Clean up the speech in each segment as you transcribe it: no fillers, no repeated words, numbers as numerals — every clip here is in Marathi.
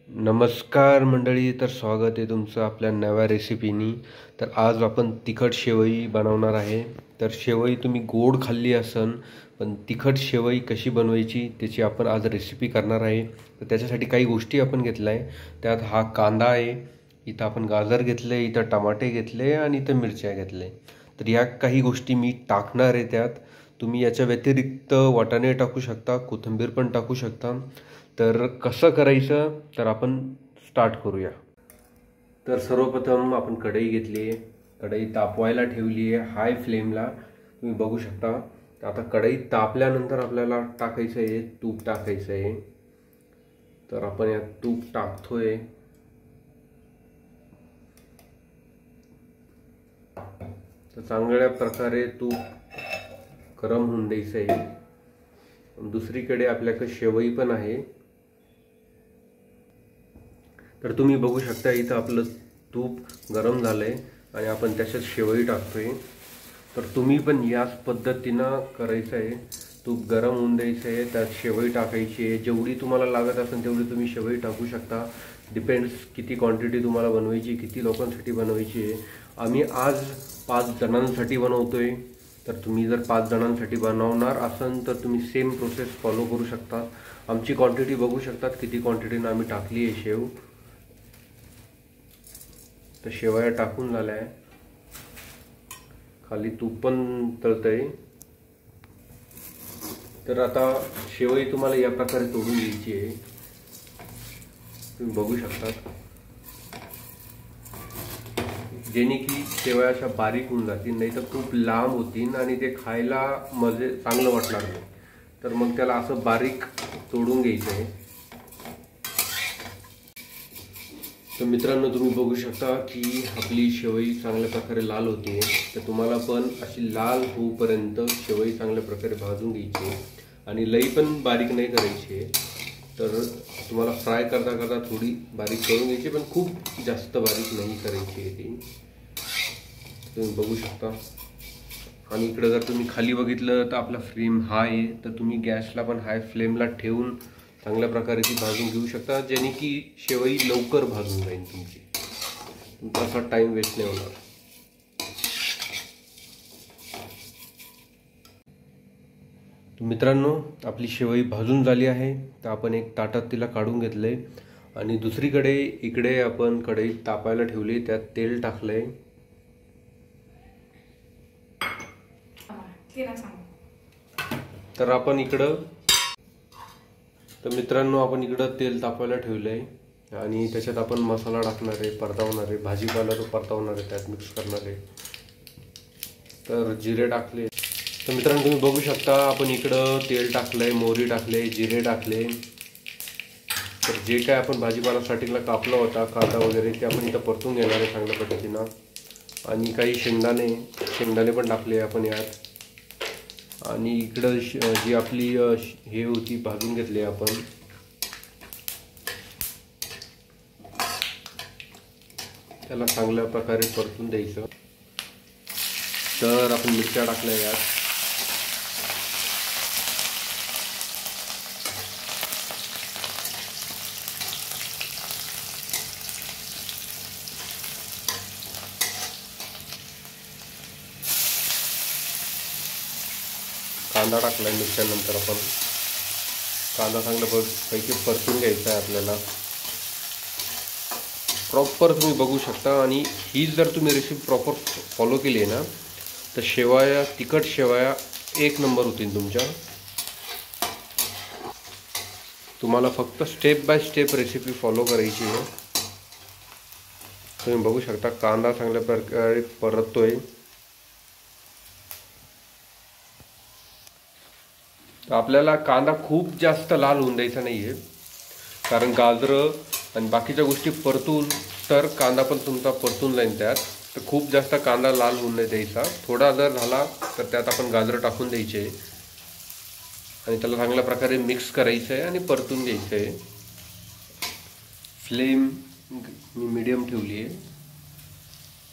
नमस्कार मंडळी, तर स्वागत आहे तुमचं आपल्या नव्या रेसिपीनी। तर आज आपण तिखट शेवई बनवणार आहे। तर शेवई तुम्ही गोड खाल्ली असन, पण तिखट शेवई कशी बनवायची त्याची आपण आज रेसिपी करणार आहे। तर त्याच्यासाठी काही गोष्टी आपण घेतल्या आहे। त्यात हा कांदा आहे, इथं आपण गाजर घेतले, इथं टमाटे घेतले आणि इथं मिरच्या घेतले। तर या काही गोष्टी मी टाकणार आहे त्यात। तुम्ही याच्या व्यतिरिक्त वाटाणे टाकू शकता, कोथिंबीर पण टाकू शकता। तर कसं करायचं तर आपण स्टार्ट करूया। तर सर्वप्रथम आपण कढई घेतली आहे, कढई तापवायला ठेवली आहे हाय फ्लेमला, तुम्ही बघू शकता। आता कढई तापल्यानंतर आपल्याला टाकायचं आहे तूप टाकायचं आहे। तर आपण यात तूप टाकतोय। तर चांगल्या प्रकारे तूप गरम होऊन द्यायचं आहे। दुसरीकडे आपल्याकडे शेवई पण आहे। तर तुम्ही बघू शकता इथं आपलं तूप गरम झालंय आणि आपण त्याच्यात शेवई टाकतोय। तर तुम्ही पण याच पद्धतीनं करायचं आहे। तूप गरम होऊन द्यायचं आहे, त्यात शेवई टाकायची आहे। जेवढी तुम्हाला लागत असेल तेवढी तुम्ही शेवई टाकू शकता। डिपेंड्स किती क्वांटिटी तुम्हाला बनवायची, किती लोकांसाठी बनवायची आहे। आम्ही आज 5 जणांसाठी बनवतोय। तर तुम्ही जर 5 जणांसाठी बनवणार असाल तर तुम्ही सेम प्रोसेस फॉलो करू शकता। आमची क्वांटिटी बघू शकतात किती क्वांटिटीनं आम्ही टाकली आहे शेव। तर शेवया टाकून झाल्या, खाली तूप पण तळतंय। तर आता शेवई तुम्हाला या प्रकारे तोडून घ्यायची आहे, तुम्ही बघू शकता, जेणे की शेवया अशा बारीक होऊन जातील, नाही तर खूप लांब होतील आणि ते खायला मजे चांगलं वाटणार नाही। तर मग त्याला असं बारीक तोडून घ्यायचं आहे। तर मित्रांनो तुम्ही बघू शकता की आपली शेवई चांगल्या प्रकारे लाल होते। तर तुम्हाला पण अशी लाल होईपर्यंत शेवई चांगल्या प्रकारे भाजून घ्यायची आणि लई पण बारीक नाही करायची। तर तुम्हाला फ्राय करता करता थोडी बारीक करून घ्यायची, पण खूप जास्त बारीक नाही करायची ती, तुम्ही बघू शकता। आणि इकडे जर तुम्ही खाली बघितलं तर आपला फ्लेम हाय आहे, तर तुम्ही गॅसला पण हाय फ्लेमला ठेवून चांगल्या प्रकारे ती भाजून घेऊ शकता, जेणे की शेवई लवकर भाजून जाईल तुमची, तुमचा असा टाइम वेस्ट नाही होणार। मित्रांनो आपली शेवई भाजून झाली आहे। तर आपण एक ताटात तिला काढून घेतले आणि दुसरीकडे इकडे आपण कढई तापायला ठेवली, त्यात तेल टाकलंय। तर आपण इकडं मित्रांनो आपण इकडं तेल तापायला ठेवलंय आणि त्याच्यात आपण मसाला टाकणार आहे, परतवणार आहे, भाजीपाला तो परतवणार आहे, त्यात मिक्स करणार आहे। तर जिरे टाकले। तर मित्रांनो तुम्ही बघू शकता आपण इकडं तेल टाकलंय, मोहरी टाकले, जिरे टाकले। तर जे काय आपण भाजीपाला स्टार्टिंगला कापला होता कांदा वगैरे ते आपण इथं परतून घेणार आहे चांगल्या पद्धतीनं। आणि काही शेंगदाणे पण टाकले आपण यात। आणि इकडं जी आपली हे होती भाजून घेतली आपण, त्याला चांगल्या प्रकारे परतून द्यायचं। तर आपण मिरच्या टाकल्या यात, कांदा टाकला मिरच्यानंतर आपण कांदा चांगल्यापैकी परतून घ्यायचा आहे आपल्याला प्रॉपर, तुम्ही बघू शकता। आणि ही जर तुम्ही रेसिपी प्रॉपर फॉलो केली आहे ना तर शेवया, तिखट शेवया एक नंबर होतील तुमच्या। तुम्हाला फक्त step by step recipe follow करायची आहे। तुम्ही बघू शकता कांदा चांगल्या प्रकारे परततोय। तर आपल्याला कांदा खूप जास्त लाल होऊन द्यायचा नाही आहे, कारण गाजरं आणि बाकीच्या गोष्टी परतून तर कांदा पण तुमचा परतून जाईल त्यात। तर खूप जास्त कांदा लाल होऊन नाही द्यायचा, थोडा जर झाला तर त्यात आपण गाजरं टाकून द्यायचे आणि त्याला चांगल्या प्रकारे मिक्स करायचं आहे आणि परतून घ्यायचं आहे। फ्लेम मी मीडियम ठेवली आहे।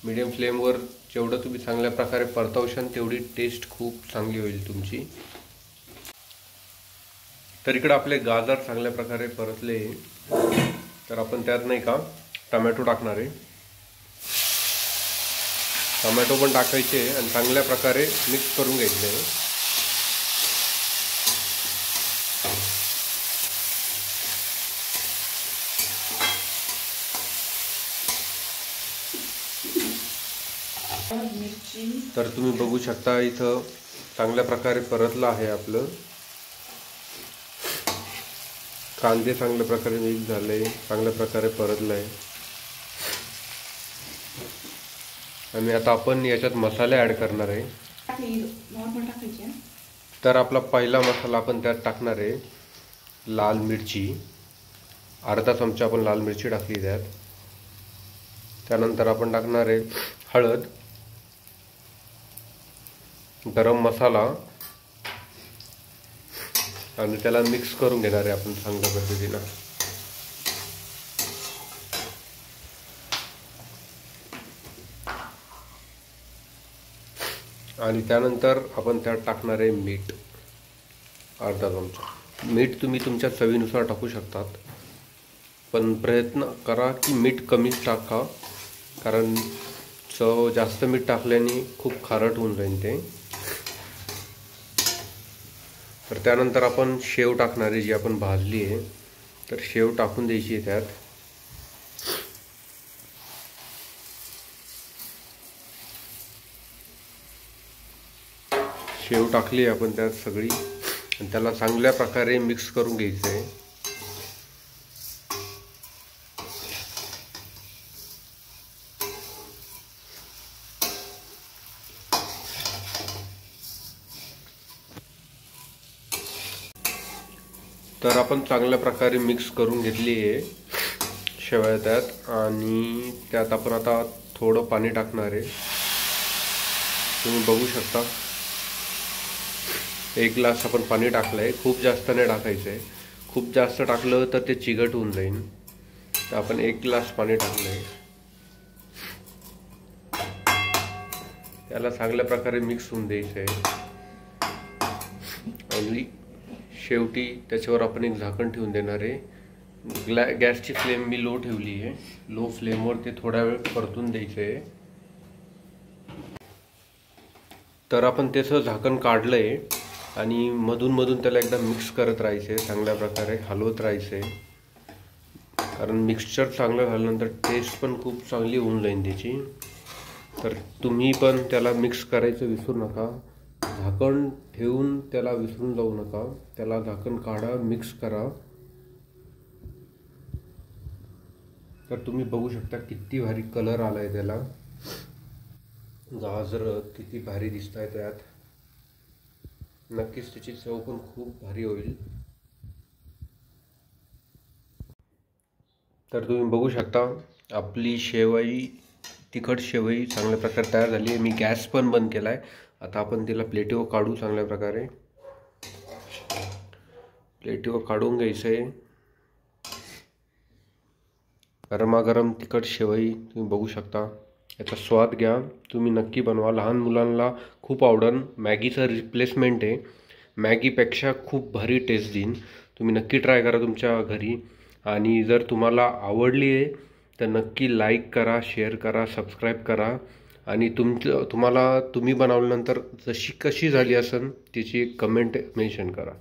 मीडियम फ्लेमवर जेवढं तुम्ही चांगल्या प्रकारे परतवशाल तेवढी टेस्ट खूप चांगली होईल तुमची। तर इकडे आपले गाजर चांगल्या प्रकारे परतले, तर आपण त्यात नाही का टमॅटो टाकणार आहे. टमॅटो पण टाकायचे आणि चांगल्या प्रकारे मिक्स करून घ्यायचे आहे. तर तुम्ही बघू शकता इथं चांगल्या प्रकारे परतलं आहे आपलं. कांदे चांगल्या प्रकारे मिक्स झाले, चांगल्या प्रकारे परतलं आहे. आणि आता आपण याच्यात मसाले ॲड करणार आहे. तर आपला पहिला मसाला आपण त्यात टाकणार आहे लाल मिरची. अर्धा चमचा आपण लाल मिरची टाकली त्यात. त्यानंतर आपण टाकणार आहे हळद, गरम मसाला आणि त्याला मिक्स करून घेणार आहे आपण चांगल्या पद्धतीनं. आणि त्यानंतर आपण त्यात टाकणार आहे मीठ, अर्धा चमचा. मीठ तुम्ही तुमच्या चवीनुसार टाकू शकतात, पण प्रयत्न करा की मीठ कमीच टाका, कारण चव जास्त मीठ टाकल्याने खूप खारट होऊन जाईल ते. तर त्यानंतर आपण शेव टाकणार आहे, जी आपण भाजली आहे. तर शेव टाकून द्यायची आहे त्यात. शेव टाकली आहे आपण त्यात सगळी आणि त्याला चांगल्या प्रकारे मिक्स करून घ्यायचं आहे. तर आपण चांगल्या प्रकारे मिक्स करून घेतली आहे शेवया त्यात. आणि त्यात आपण आता थोडं पाणी टाकणार आहे. तुम्ही बघू शकता 1 ग्लास आपण पाणी टाकलं आहे. खूप जास्त नाही टाकायचं आहे, खूप जास्त टाकलं तर ते चिकट होऊन जाईल. तर आपण 1 ग्लास पाणी टाकलं आहे. त्याला चांगल्या प्रकारे मिक्स होऊन द्यायचं आहे. आणि शेवटी त्याच्यावर आपण एक झाकण ठेवून देणार आहे. गॅसची फ्लेम मी लो ठेवली आहे. लो फ्लेमवर ते थोडा वेळ परतून द्यायचं आहे. तर आपण त्याचं झाकण काढलं आहे आणि मधून मधून त्याला एकदा मिक्स करत राहायचं आहे, चांगल्या प्रकारे हलवत राहायचं आहे. कारण मिक्सचर चांगलं झाल्यानंतर टेस्ट पण खूप चांगली होऊन जाईल त्याची. तर तुम्ही पण त्याला मिक्स करायचं विसरू नका. झाकण ठेवून त्याला विसरून जाऊ नका. त्याला झाकण काढा, मिक्स करा. तर तुम्ही बघू शकता किती भारी कलर आलाय त्याला. गाजर किती भारी दिसत आहे त्यात. नक्कीच त्याची चव पण खूप भारी होईल. तर तुम्ही बघू शकता आपली शेवई, तिखट शेवई चांगल्या प्रकारे तयार झाली आहे. मी गॅस पण बंद केला आहे. आता आपण तिला प्लेटीवर काढू. चांगल्या प्रकारे प्लेटीवर काढून घ्यायचं आहे. गरमागरम तिखट शेवई तुम्ही बघू शकता. याचा स्वाद घ्या, तुम्ही नक्की बनवा. लहान मुलांना खूप आवडेल. मॅगीचं रिप्लेसमेंट आहे. मॅगीपेक्षा खूप भारी टेस्ट देईन. तुम्ही नक्की ट्राय करा तुमच्या घरी. आणि जर तुम्हाला आवडली आहे तर नक्की लाईक करा, शेअर करा, सबस्क्राईब करा. आणि तुम्ही बनवल्यानंतर जशी कशी झाली असेल त्याची एक कमेंट मेन्शन करा.